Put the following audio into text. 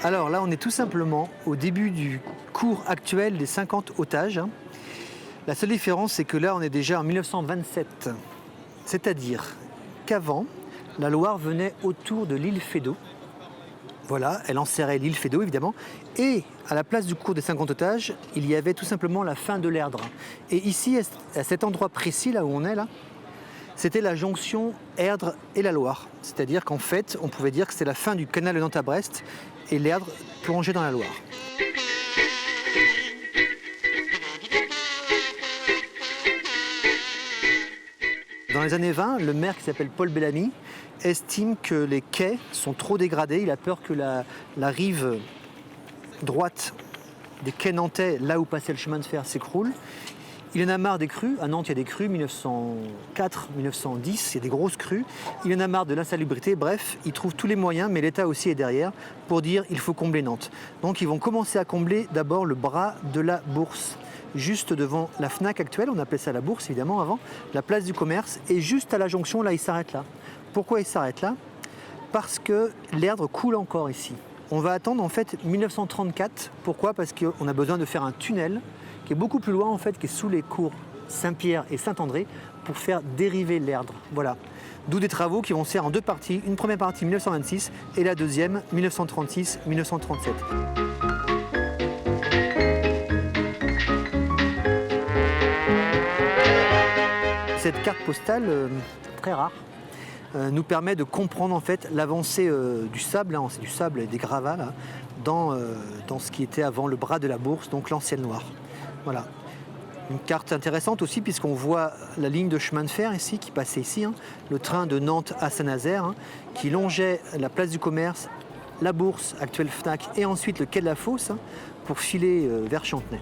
Alors là, on est tout simplement au début du cours actuel des 50 otages. La seule différence, c'est que là, on est déjà en 1927. C'est-à-dire qu'avant, la Loire venait autour de l'île Feydeau. Voilà, elle enserrait l'île Feydeau, évidemment. Et à la place du cours des 50 otages, il y avait tout simplement la fin de l'Erdre. Et ici, à cet endroit précis, là où on est, là, c'était la jonction Erdre et la Loire. C'est-à-dire qu'en fait, on pouvait dire que c'était la fin du canal de Nantes à Brest et l'Erdre plongeait dans la Loire. Dans les années 20, le maire qui s'appelle Paul Bellamy estime que les quais sont trop dégradés. Il a peur que la rive droite des quais nantais, là où passait le chemin de fer, s'écroule. Il en a marre des crues. À Nantes, il y a des crues, 1904, 1910, il y a des grosses crues. Il en a marre de l'insalubrité. Bref, il trouve tous les moyens, mais l'État aussi est derrière, pour dire il faut combler Nantes. Donc ils vont commencer à combler d'abord le bras de la Bourse, juste devant la Fnac actuelle, on appelait ça la Bourse évidemment avant, la place du commerce, et juste à la jonction, là, il s'arrête là. Pourquoi il s'arrête là? Parce que l'Erdre coule encore ici. On va attendre en fait 1934. Pourquoi? Parce qu'on a besoin de faire un tunnel qui est beaucoup plus loin en fait, qui est sous les cours Saint-Pierre et Saint-André pour faire dériver l'Erdre. Voilà. D'où des travaux qui vont se faire en deux parties. Une première partie 1926 et la deuxième 1936-1937. Cette carte postale, très rare, nous permet de comprendre en fait l'avancée du sable, hein, c'est du sable et des gravats là, dans ce qui était avant le bras de la Bourse, donc l'ancienne Loire. Voilà. Une carte intéressante aussi puisqu'on voit la ligne de chemin de fer ici qui passait ici, hein, le train de Nantes à Saint-Nazaire, hein, qui longeait la place du commerce, la Bourse, actuelle Fnac, et ensuite le quai de la Fosse, hein, pour filer vers Chantenay.